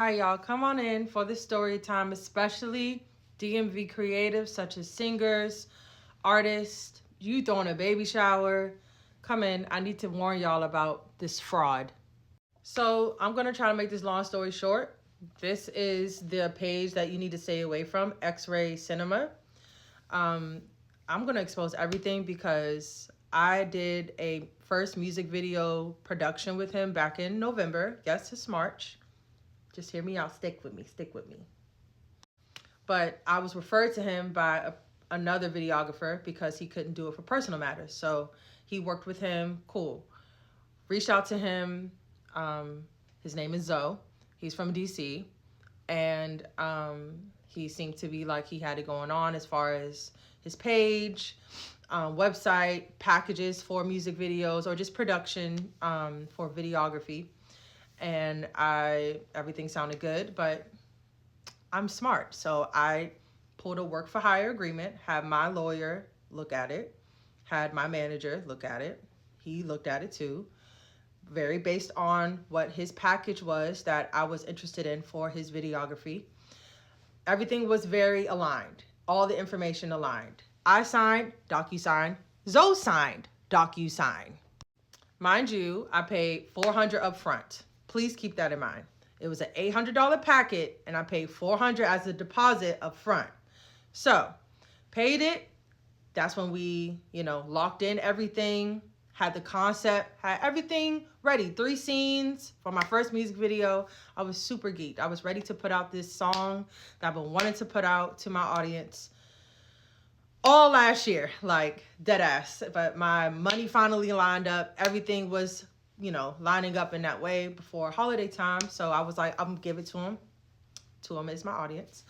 Hi, y'all. Come on in for the story time, especially DMV creatives such as singers, artists, you throwing a baby shower. Come in. I need to warn y'all about this fraud. So, I'm going to try to make this long story short. This is the page that you need to stay away from, X-Ray Cinema. Um, I'm going to expose everything because I did a first music video production with him back in November. Yes, it's March. Just hear me out. Stick with me. Stick with me. But I was referred to him by another videographer because he couldn't do it for personal matters. So he worked with him. Cool. Reached out to him. His name is Zoe. He's from DC. And he seemed to be like he had it going on as far as his page, website, packages for music videos, or just production for videography. And everything sounded good, but I'm smart. So I pulled a work for hire agreement, had my lawyer look at it, had my manager look at it. He looked at it too, very based on what his package was that I was interested in for his videography. Everything was very aligned. All the information aligned. I signed, DocuSign. Zoe signed, DocuSign. Mind you, I paid $400 up front. Please keep that in mind. It was an $800 packet and I paid $400 as a deposit up front. So, paid it. That's when we, locked in everything, had the concept, had everything ready. 3 scenes for my first music video. I was super geeked. I was ready to put out this song that I've been wanting to put out to my audience all last year, like dead ass. But my money finally lined up. Everything was lining up in that way before holiday time. So I was like, I'm gonna give it to him. To him is my audience.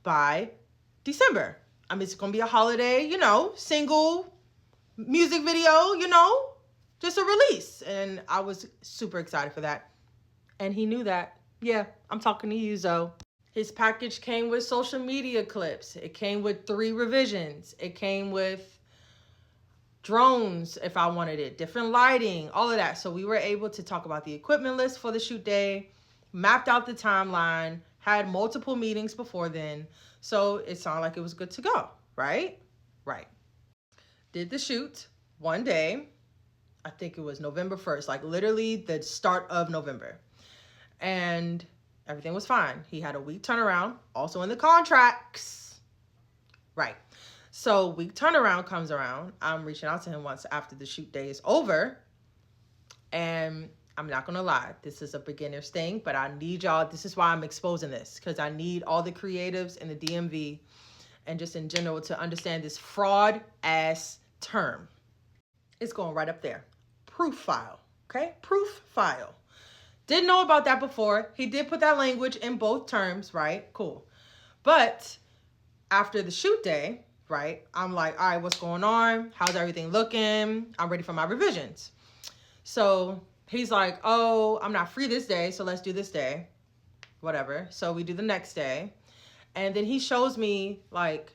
By December. I mean, it's gonna be a holiday, single music video, just a release. And I was super excited for that. And he knew that. Yeah, I'm talking to you, Zoe. His package came with social media clips. It came with 3 revisions. It came with drones if I wanted it, different lighting, all of that. So we were able to talk about the equipment list for the shoot day, mapped out the timeline, had multiple meetings before then. So it sounded like it was good to go, right? Right. Did the shoot one day. I think it was November 1st, like literally the start of November. And everything was fine. He had a week turnaround, also in the contracts. Right. So week turnaround comes around. I'm reaching out to him once after the shoot day is over. And I'm not going to lie. This is a beginner's thing, but I need y'all. This is why I'm exposing this, because I need all the creatives in the DMV and just in general to understand this fraud ass term. It's going right up there. Proof file. Okay? Proof file. Didn't know about that before. He did put that language in both terms, right? Cool. But after the shoot day, right, I'm like, all right, what's going on? How's everything looking? I'm ready for my revisions. So he's like, oh, I'm not free this day, so let's do this day. Whatever. So we do the next day. And then he shows me like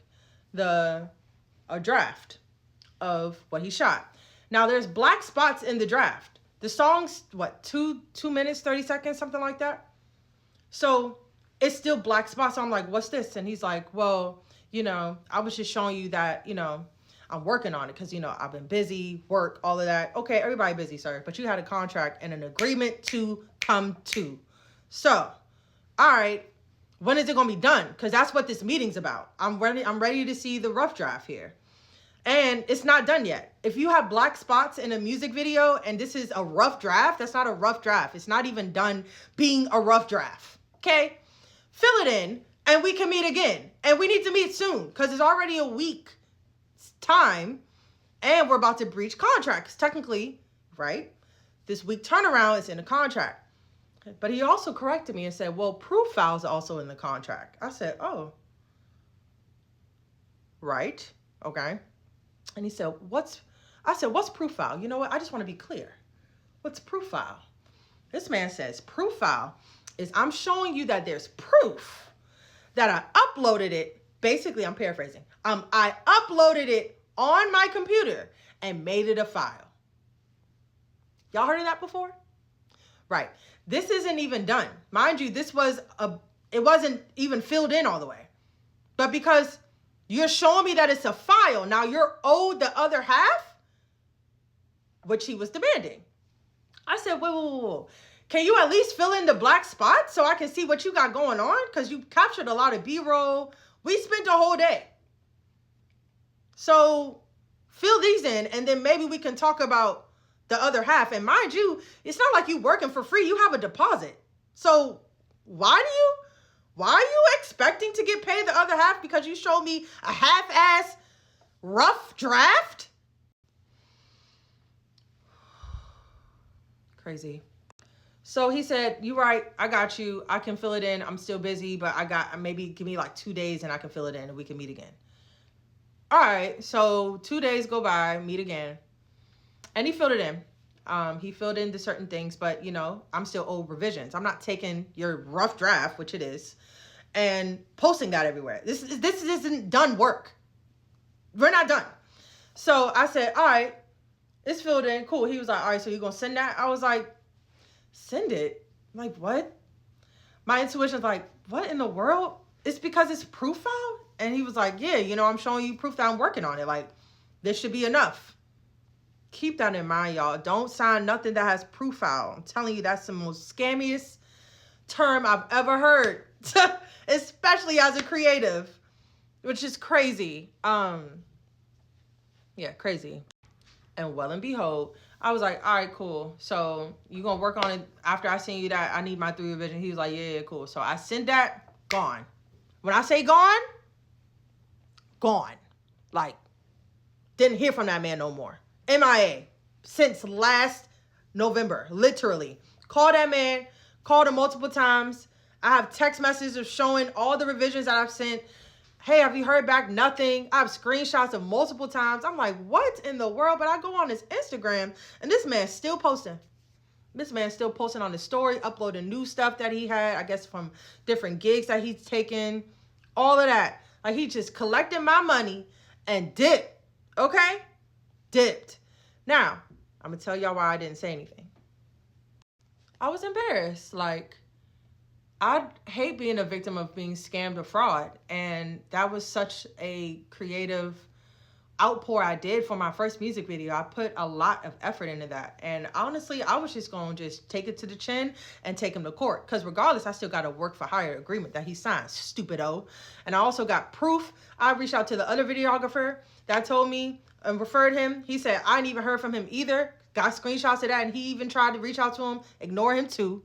a draft of what he shot. Now there's black spots in the draft. The song's what, 2 minutes, 30 seconds, something like that. So it's still black spots. So I'm like, what's this? And he's like, well, I was just showing you that, I'm working on it because, I've been busy, work, all of that. Okay, everybody busy, sir. But you had a contract and an agreement to come to. So, all right, when is it going to be done? Because that's what this meeting's about. I'm ready to see the rough draft here. And it's not done yet. If you have black spots in a music video and this is a rough draft, that's not a rough draft. It's not even done being a rough draft. Okay? Fill it in and we can meet again. And we need to meet soon because it's already a week time and we're about to breach contracts. Technically, right? This week turnaround is in the contract. But he also corrected me and said, well, proof files are also in the contract. I said, oh, right. Okay. And he said, what's proof file? You know what? I just want to be clear. What's proof file? This man says proof file is I'm showing you that there's proof that I uploaded it. Basically, I'm paraphrasing. I uploaded it on my computer and made it a file. Y'all heard of that before? Right. This isn't even done. Mind you, it wasn't even filled in all the way. But because you're showing me that it's a file, now you're owed the other half, which he was demanding. I said, whoa. Can you at least fill in the black spots so I can see what you got going on? Because you captured a lot of B-roll. We spent a whole day. So fill these in, and then maybe we can talk about the other half. And mind you, it's not like you working for free. You have a deposit. So why are you expecting to get paid the other half because you showed me a half-ass rough draft? Crazy. So he said, you right, I got you. I can fill it in. I'm still busy, but maybe give me like 2 days and I can fill it in and we can meet again. All right, so 2 days go by, meet again. And he filled it in. He filled in the certain things, but you know, I'm still owed revisions. I'm not taking your rough draft, which it is, and posting that everywhere. This isn't done work. We're not done. So I said, all right, it's filled in. Cool. He was like, all right, so you're going to send that? I was like, send it? I'm like, what? My intuition's like, what in the world? It's because it's proof file? And he was like, yeah, you know, I'm showing you proof that I'm working on it. Like, this should be enough. Keep that in mind, y'all. Don't sign nothing that has proof file. I'm telling you, that's the most scammiest term I've ever heard. Especially as a creative, which is crazy. Yeah, crazy. And well and behold, I was like, all right, cool. So you gonna work on it after I send you that? I need my 3 revision. He was like, yeah, cool. So I sent that, gone. When I say gone, gone. Like, didn't hear from that man no more. MIA since last November, literally. Called that man, called him multiple times. I have text messages showing all the revisions that I've sent. Hey, have you heard back? Nothing. I have screenshots of multiple times. I'm like, what in the world? But I go on his Instagram and this man's still posting. This man's still posting on the story, uploading new stuff that he had, I guess from different gigs that he's taken. All of that. Like, he just collected my money and dipped. Okay? Dipped. Now, I'm going to tell y'all why I didn't say anything. I was embarrassed. Like, I hate being a victim of being scammed or fraud. And that was such a creative outpour I did for my first music video. I put a lot of effort into that. And honestly, I was just going to just take it to the chin and take him to court. Because regardless, I still got a work for hire agreement that he signed, stupido. And I also got proof. I reached out to the other videographer that told me and referred him. He said, I didn't even heard from him either. Got screenshots of that. And he even tried to reach out to him, ignore him too.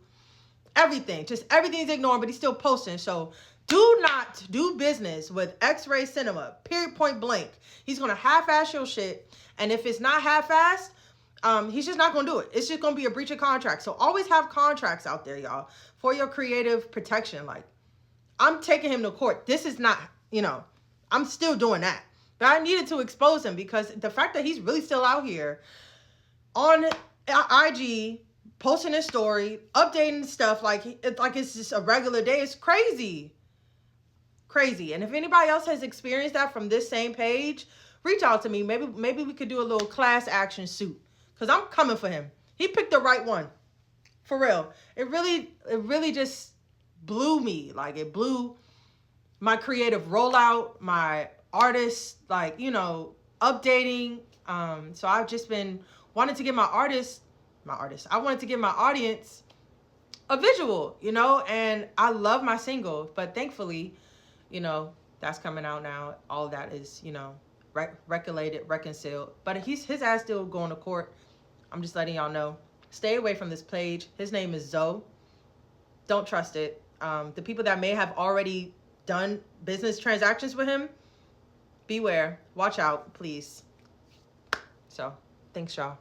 Everything, just everything's ignored, but he's still posting. So do not do business with X-Ray Cinema, period, point blank. He's going to half-ass your shit. And if it's not half-assed, he's just not going to do it. It's just going to be a breach of contract. So always have contracts out there, y'all, for your creative protection. Like, I'm taking him to court. This is not, you know, I'm still doing that. But I needed to expose him because the fact that he's really still out here on IG, posting his story, updating stuff like it's just a regular day. It's crazy. Crazy. And if anybody else has experienced that from this same page, reach out to me. Maybe we could do a little class action suit. Because I'm coming for him. He picked the right one. For real. It really just blew me. Like, it blew my creative rollout, my artist, like, you know, updating. So I've just been wanting to give I wanted to give my audience a visual, you know, and I love my single, but thankfully, you know, that's coming out now. All of that is, you know, reconciled, but his ass still going to court. I'm just letting y'all know. Stay away from this page. His name is Zoe. Don't trust it. The people that may have already done business transactions with him, beware. Watch out, please. So, thanks, y'all.